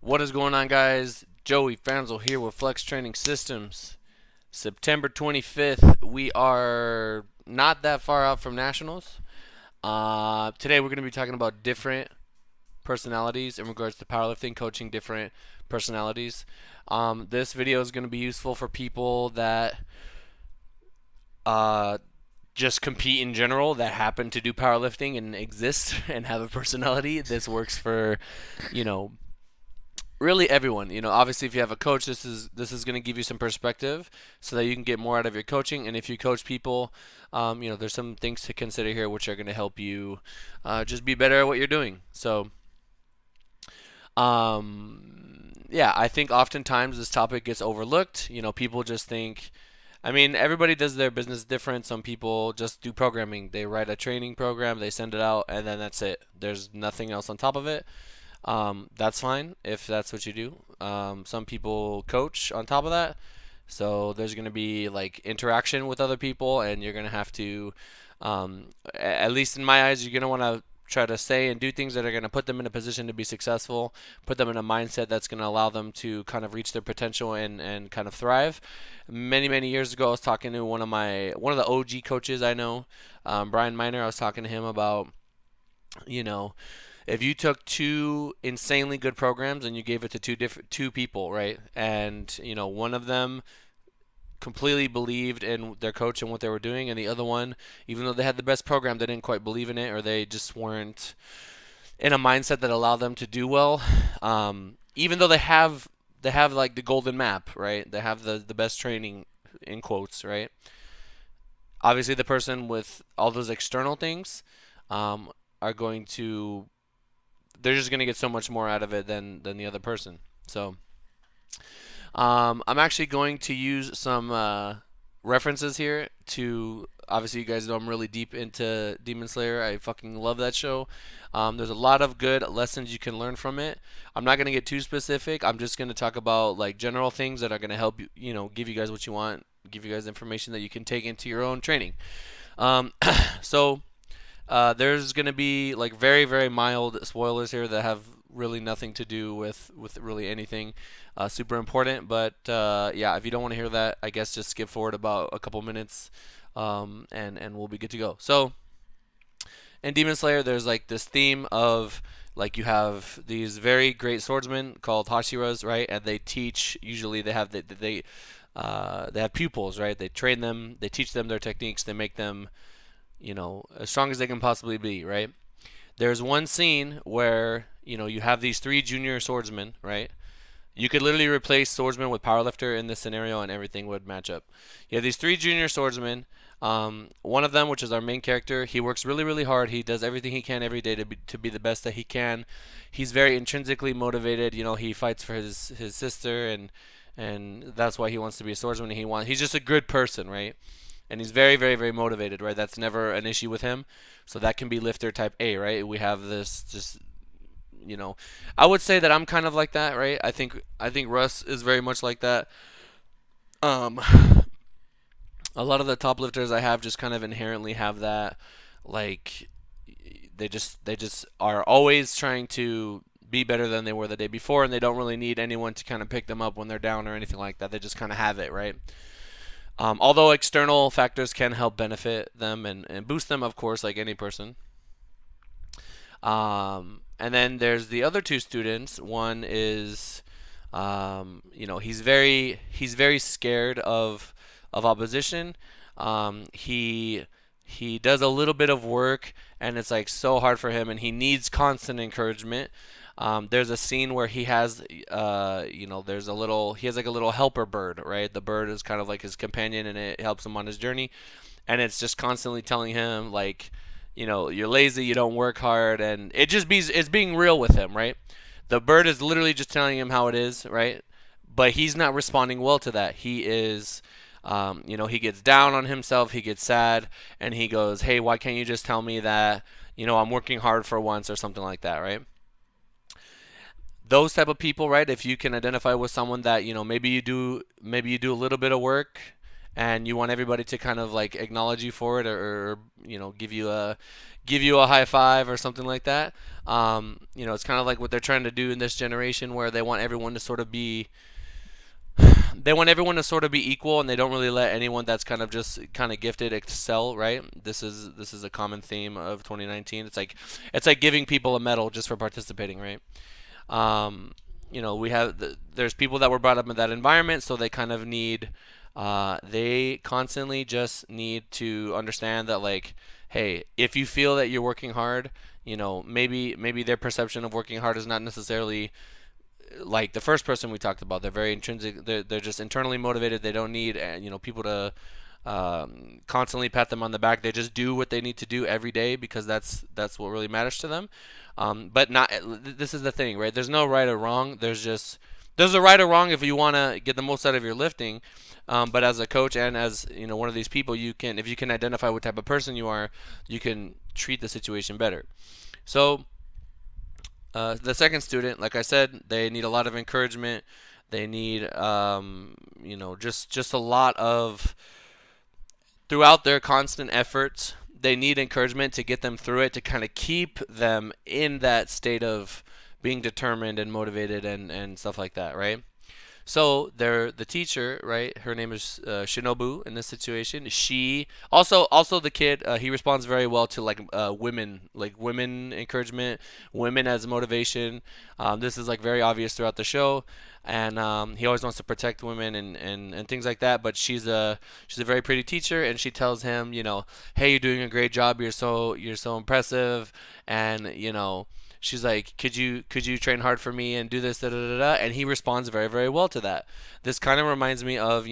What is going on, guys? Joey Franzo here with Flex Training Systems. September 25th, we are not that far out from Nationals. Today, we're going to be talking about different personalities in regards to powerlifting, coaching different personalities. This video is going to be useful for people that uh, just compete in general, that happen to do powerlifting and exist and have a personality. This works for, you know, really everyone. Obviously, if you have a coach, this is going to give you some perspective so that you can get more out of your coaching. And if you coach people, there's some things to consider here which are going to help you just be better at what you're doing. So yeah, I think oftentimes this topic gets overlooked. People just think, I mean, everybody does their business different. Some people just do programming. They write a training program, they send it out, and then that's it. There's nothing else on top of it. That's fine if that's what you do. Some people coach on top of that. So there's going to be like interaction with other people, and you're going to have to, at least in my eyes, you're going to want to try to say and do things that are going to put them in a position to be successful, put them in a mindset that's going to allow them to kind of reach their potential and kind of thrive. Many, many years ago, I was talking to one of the OG coaches I know, Brian Miner. I was talking to him about, you know, if you took two insanely good programs and you gave it to two people, right? And one of them completely believed in their coach and what they were doing, and the other one, even though they had the best program, they didn't quite believe in it, or they just weren't in a mindset that allowed them to do well. Even though they have like the golden map, right? They have the best training in quotes, right? Obviously, the person with all those external things are going to they're just gonna get so much more out of it than the other person. So I'm actually going to use some references here to. Obviously, you guys know I'm really deep into Demon Slayer. I fucking love that show. There's a lot of good lessons you can learn from it. I'm not gonna get too specific. I'm just gonna talk about like general things that are gonna help you. Give you guys what you want. Give you guys information that you can take into your own training. Um, so there's going to be like very, very mild spoilers here that have really nothing to do with really anything super important. But yeah, if you don't want to hear that, I guess just skip forward about a couple minutes, and we'll be good to go. So in Demon Slayer, there's like this theme of like you have these very great swordsmen called Hashiras, right? And they teach. Usually, they have pupils, right? They train them, they teach them their techniques, they make them as strong as they can possibly be, right? There's one scene where, you have these three junior swordsmen, right? You could literally replace swordsman with powerlifter in this scenario and everything would match up. You have these three junior swordsmen. One of them, which is our main character, he works really, really hard. He does everything he can every day to be the best that he can. He's very intrinsically motivated. He fights for his sister, and that's why he wants to be a swordsman. He's just a good person, right? And he's very, very, very motivated, right? That's never an issue with him. So that can be lifter type A, right? We have this just, I would say that I'm kind of like that, right? I think Russ is very much like that. Um, a lot of the top lifters I have just kind of inherently have that, like, they just are always trying to be better than they were the day before, and they don't really need anyone to kind of pick them up when they're down or anything like that. They just kind of have it, right? Although external factors can help benefit them and boost them, of course, like any person. And then there's the other two students. One is, he's very scared of opposition. He does a little bit of work, and it's like so hard for him, and he needs constant encouragement. There's a scene where he has, he has like a little helper bird, right? The bird is kind of like his companion, and it helps him on his journey. And it's just constantly telling him like, you're lazy, you don't work hard, and it's being real with him, right? The bird is literally just telling him how it is, right? But he's not responding well to that. He is, he gets down on himself, he gets sad, and he goes, "Hey, why can't you just tell me that, I'm working hard for once," or something like that, right? Those type of people, right? If you can identify with someone that maybe you do a little bit of work and you want everybody to kind of like acknowledge you for it, or give you a high five or something like that. It's kind of like what they're trying to do in this generation, where they want everyone to sort of be equal, and they don't really let anyone that's kind of gifted excel, right? This is a common theme of 2019. It's like giving people a medal just for participating, right? There's people that were brought up in that environment, so they constantly just need to understand that, like, hey, if you feel that you're working hard, maybe their perception of working hard is not necessarily like the first person we talked about. They're very intrinsic. They're just internally motivated. They don't need people to constantly pat them on the back. They just do what they need to do every day, because that's what really matters to them. But not this is the thing, right? There's no right or wrong. There's a right or wrong if you want to get the most out of your lifting. But as a coach and as one of these people, if you can identify what type of person you are, you can treat the situation better. So the second student, like I said, they need a lot of encouragement. They need, just a lot of, throughout their constant efforts, they need encouragement to get them through it, to kind of keep them in that state of being determined and motivated and stuff like that, right? So the teacher, right? Her name is Shinobu in this situation. She also the kid. He responds very well to women encouragement, women as motivation. This is like very obvious throughout the show, and he always wants to protect women and things like that. But she's a very pretty teacher, and she tells him, hey, you're doing a great job. You're so impressive, and she's like, could you train hard for me and do this, da da da da, and he responds very very well to that. This kind of reminds me of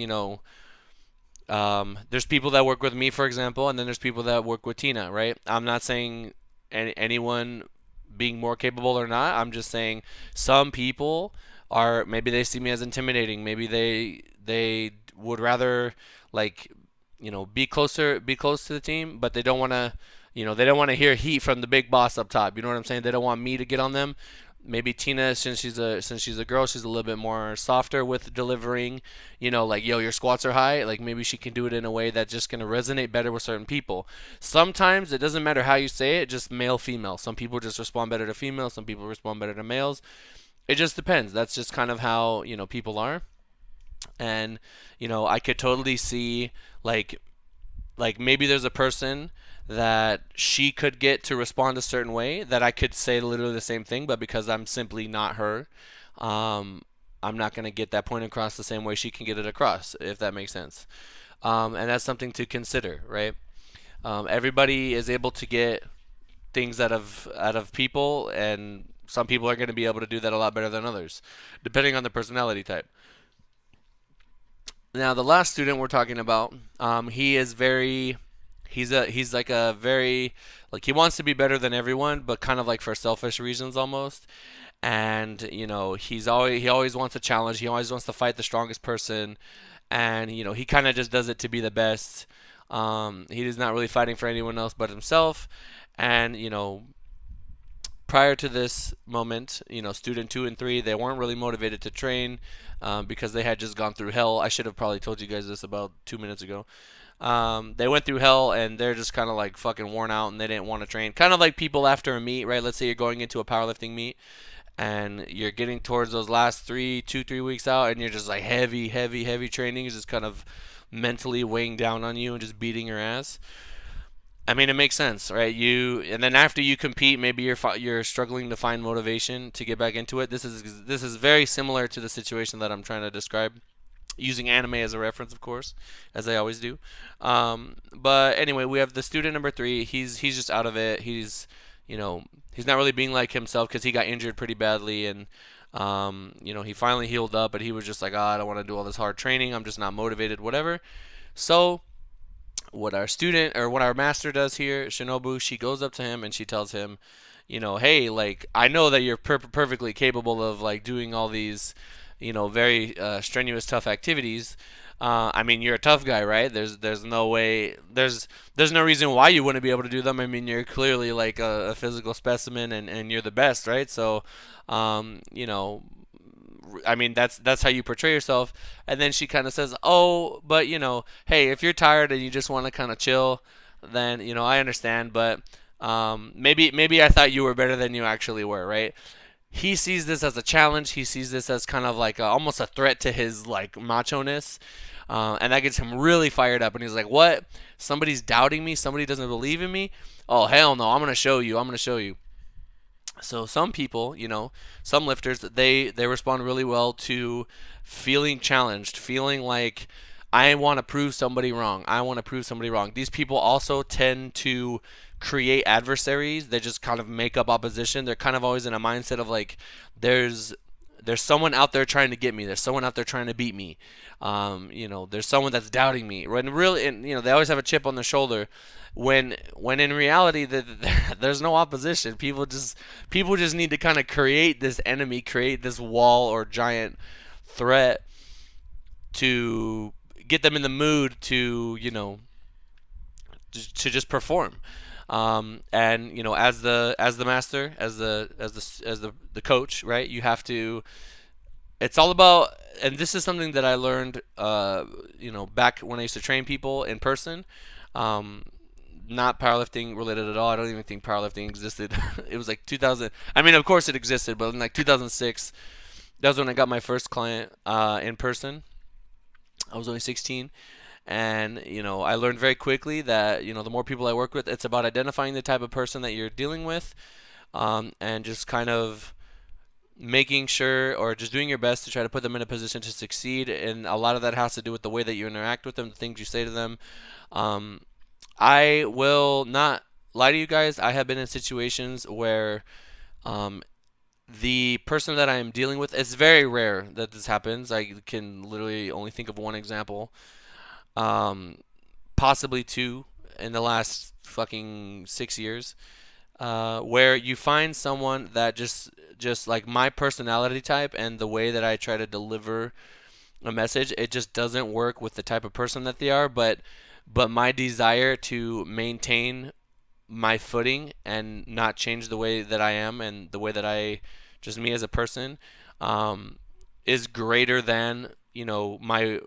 there's people that work with me, for example, and then there's people that work with Tina, right? I'm not saying anyone being more capable or not. I'm just saying some people are, maybe they see me as intimidating. Maybe they would rather, like, be close to the team, but they don't want to they don't want to hear heat from the big boss up top. You know what I'm saying? They don't want me to get on them. Maybe Tina, since she's a girl, she's a little bit more softer with delivering. Like, yo, your squats are high. Like, maybe she can do it in a way that's just gonna resonate better with certain people. Sometimes it doesn't matter how you say it, just male, female. Some people just respond better to females. Some people respond better to males. It just depends. That's just kind of how people are. And I could totally see, like maybe there's a person that she could get to respond a certain way that I could say literally the same thing, but because I'm simply not her, I'm not going to get that point across the same way she can get it across, if that makes sense. And that's something to consider, right? Everybody is able to get things out of people, and some people are going to be able to do that a lot better than others, depending on the personality type. Now, the last student we're talking about, he is very, he's like a very, like, he wants to be better than everyone, but kind of like for selfish reasons almost. And he always wants a challenge. He always wants to fight the strongest person, and he kind of just does it to be the best. He is not really fighting for anyone else but himself. And prior to this moment, student 2 and 3, they weren't really motivated to train, because they had just gone through hell. I should have probably told you guys this about 2 minutes ago. They went through hell, and they're just kind of like fucking worn out, and they didn't want to train. Kind of like people after a meet, right? Let's say you're going into a powerlifting meet, and you're getting towards those last 3 weeks out, and you're just like heavy, heavy, heavy training is just kind of mentally weighing down on you and just beating your ass. I mean, it makes sense, right? And then after you compete, maybe you're struggling to find motivation to get back into it. This is very similar to the situation that I'm trying to describe, using anime as a reference, of course, as I always do. But anyway, we have the student number 3. He's just out of it. He's not really being like himself, because he got injured pretty badly, and he finally healed up, but he was just like, I don't want to do all this hard training. I'm just not motivated, whatever. So what our master does here, Shinobu, she goes up to him and she tells him, hey, like, I know that you're perfectly capable of, like, doing all these, very strenuous, tough activities. I mean, you're a tough guy, right? There's no way, there's no reason why you wouldn't be able to do them. I mean, you're clearly like a physical specimen, and you're the best, right? So, I mean, that's how you portray yourself. And then she kind of says, "Oh, but hey, if you're tired and you just want to kind of chill, then I understand. But maybe I thought you were better than you actually were, right?" He sees this as a challenge. He sees this as kind of like almost a threat to his like macho-ness. And that gets him really fired up. And he's like, "What? Somebody's doubting me? Somebody doesn't believe in me? Oh, hell no. I'm going to show you. I'm going to show you." So some people, some lifters, they respond really well to feeling challenged, feeling like I want to prove somebody wrong. I want to prove somebody wrong. These people also tend to create adversaries. They just kind of make up opposition. They're kind of always in a mindset of like there's there's someone out there trying to get me. There's someone out there trying to beat me. There's someone that's doubting me. When really, and, they always have a chip on their shoulder. When in reality, there's no opposition. People just need to kind of create this enemy, create this wall or giant threat to get them in the mood to to just perform. And as the master, as the coach, right? You have to. It's all about, and this is something that I learned, back when I used to train people in person. Um, Not powerlifting related at all. I don't even think powerlifting existed. It was like 2000. I mean, of course it existed, but in like 2006, that was when I got my first client in person. I was only 16. And I learned very quickly that the more people I work with, it's about identifying the type of person that you're dealing with, and just kind of making sure or just doing your best to try to put them in a position to succeed. And a lot of that has to do with the way that you interact with them, the things you say to them. Um, I will not lie to you guys. I have been in situations where um, the person that I am dealing with, it's very rare that this happens. I can literally only think of one example, um, possibly two in the last fucking 6 years, where you find someone that just like my personality type and the way that I try to deliver a message, it just doesn't work with the type of person that they are. But my desire to maintain my footing and not change the way that I am and the way that I just me as a person, um, is greater than my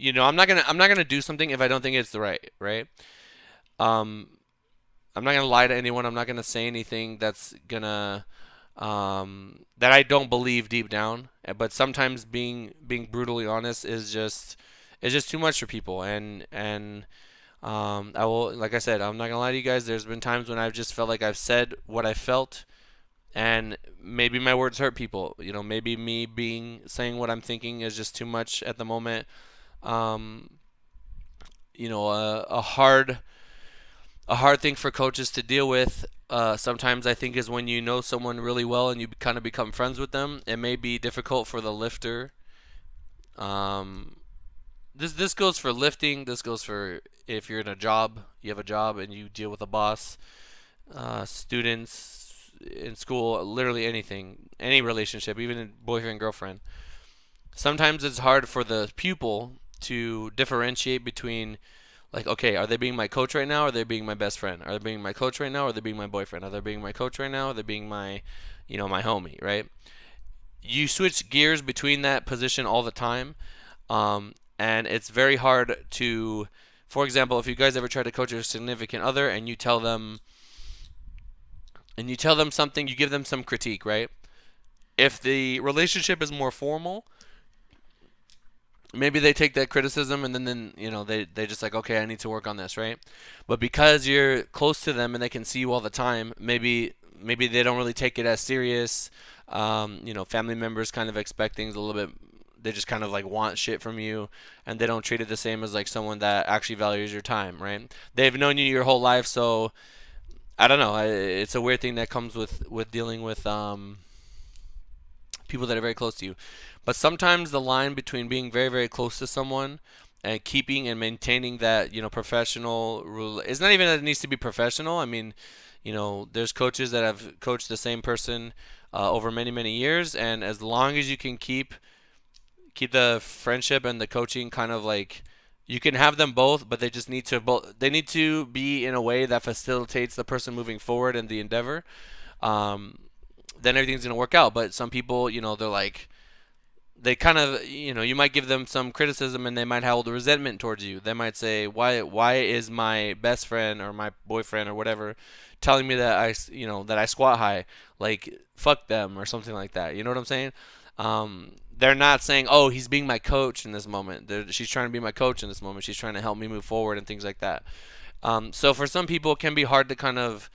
I'm not gonna do something if I don't think it's the right. Um, I'm not gonna lie to anyone. I'm not gonna say anything that's gonna that I don't believe deep down. But sometimes being brutally honest is just too much for people. And I will, like I said, I'm not gonna lie to you guys. There's been times when I've just felt like I've said what I felt, and maybe my words hurt people. Maybe me being saying what I'm thinking is just too much at the moment. Um, a hard thing for coaches to deal with. Sometimes I think is when you know someone really well and you kind of become friends with them. It may be difficult for the lifter. Um, this goes for lifting. This goes for if you're in a job, you have a job and you deal with a boss, students in school, literally anything, any relationship, even a boyfriend girlfriend. Sometimes it's hard for the pupil to differentiate between, like, okay, are they being my coach right now or are they being my best friend? Are they being my coach right now or are they being my boyfriend? Are they being my coach right now or are they being my homie, right? You switch gears between that position all the time. And it's very hard to, for example, if you guys ever try to coach your significant other and you tell them something, you give them some critique, right? If the relationship is more formal, maybe they take that criticism and then they just like, okay, I need to work on this, right? But because you're close to them and they can see you all the time, maybe they don't really take it as serious. Family members kind of expect things a little bit. They just kind of like want shit from you, and they don't treat it the same as like someone that actually values your time, right? They've known you your whole life, so I don't know. It's a weird thing that comes with dealing with people that are very close to you. But sometimes the line between being very, very close to someone and keeping and maintaining that, professional rule, it's not even that it needs to be professional. I mean, there's coaches that have coached the same person over many, many years, and as long as you can keep the friendship and the coaching kind of like, you can have them both, but they need to be in a way that facilitates the person moving forward in the endeavor. Um, then everything's gonna work out. But some people, they're like, they kind of, you might give them some criticism and they might hold a resentment towards you. They might say, why is my best friend or my boyfriend or whatever telling me that that I squat high? Like, fuck them or something like that. You know what I'm saying? They're not saying, oh, he's being my coach in this moment. She's trying to be my coach in this moment. She's trying to help me move forward and things like that. So for some people, it can be hard to kind of,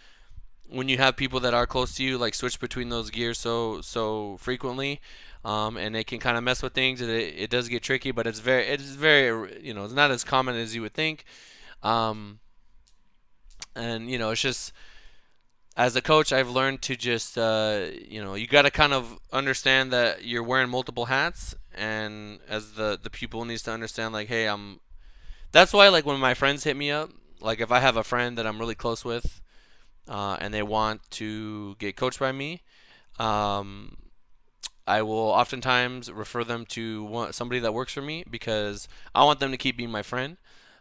when you have people that are close to you, like switch between those gears so frequently, and it can kind of mess with things. It does get tricky, but it's very it's not as common as you would think. Um, and it's just, as a coach, I've learned to just you got to kind of understand that you're wearing multiple hats, and as the pupil needs to understand, like, hey, That's why, like, when my friends hit me up, like if I have a friend that I'm really close with, and they want to get coached by me, um, I will oftentimes refer them to somebody that works for me because I want them to keep being my friend.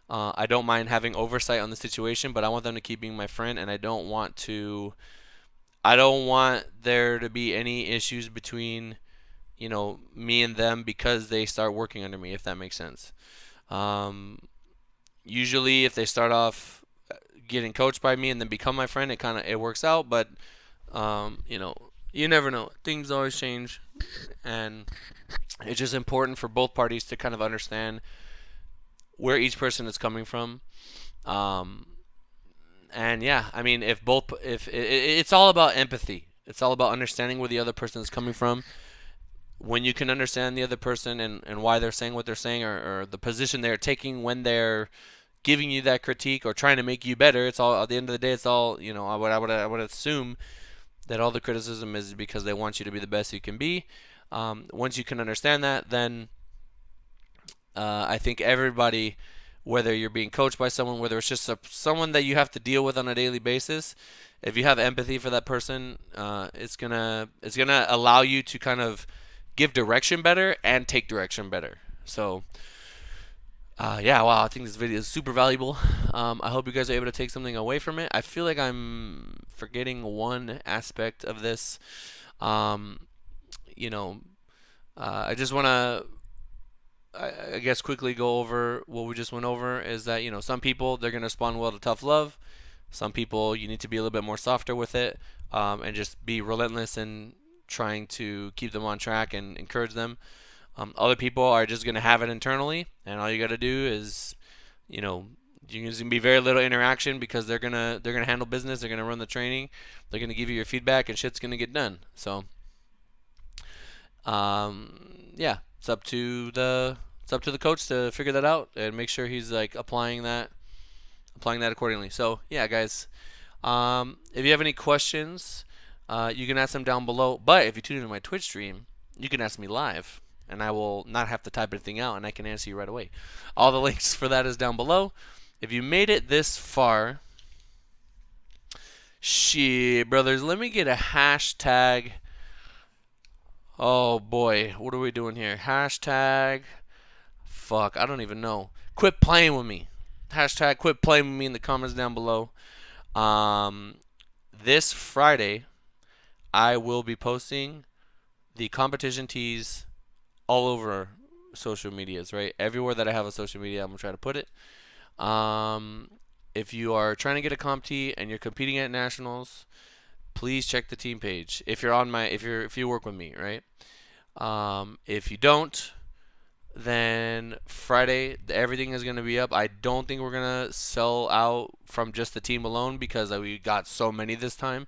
I don't mind having oversight on the situation, but I want them to keep being my friend, and I don't want there to be any issues between, me and them because they start working under me, if that makes sense. Um, Usually, if they start off getting coached by me and then become my friend, it works out. But you never know. Things always change, and it's just important for both parties to kind of understand where each person is coming from. Um, and yeah, I mean, if it's all about empathy. It's all about understanding where the other person is coming from. When you can understand the other person and why they're saying what they're saying, or the position they're taking when they're giving you that critique or trying to make you better, it's all, at the end of the day, it's all, I would assume that all the criticism is because they want you to be the best you can be. Once you can understand that, then I think everybody, whether you're being coached by someone, whether it's just someone that you have to deal with on a daily basis, if you have empathy for that person, it's gonna allow you to kind of give direction better and take direction better. So yeah, wow, I think this video is super valuable. I hope you guys are able to take something away from it. I feel like I'm forgetting one aspect of this. Um, you know, I just want to, I guess, quickly go over what we just went over. Is that, some people, they're going to respond well to tough love. Some people, you need to be a little bit more softer with it, and just be relentless in trying to keep them on track and encourage them. Other people are just going to have it internally, and all you got to do is, you know, there's gonna be very little interaction because they're gonna handle business. They're gonna run the training. They're gonna give you your feedback, and shit's gonna get done. So, yeah, it's up to the coach to figure that out and make sure he's like applying that accordingly. So, yeah, guys, if you have any questions, you can ask them down below. But if you tune into my Twitch stream, you can ask me live, and I will not have to type anything out, and I can answer you right away. All the links for that is down below. If you made it this far, shit, brothers, let me get a hashtag. Oh boy, what are we doing here? Hashtag. Fuck, I don't even know. Quit playing with me. Hashtag quit playing with me in the comments down below. Um, this Friday, I will be posting the competition tees all over social medias, right? Everywhere that I have a social media, I'm gonna try to put it. Um, if you are trying to get a comp tee and you're competing at nationals, please check the team page. If you work with me, right? If you don't, then Friday everything is gonna be up. I don't think we're gonna sell out from just the team alone because we got so many this time.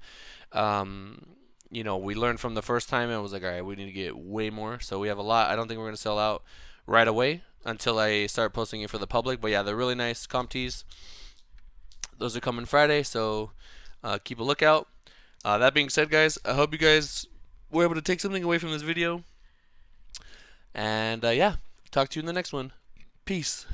Um, we learned from the first time and was like, all right, we need to get way more. So we have a lot. I don't think we're gonna sell out right away until I start posting it for the public. But yeah, they're really nice comp tees. Those are coming Friday, so keep a lookout. That being said, guys, I hope you guys were able to take something away from this video. And yeah, talk to you in the next one. Peace.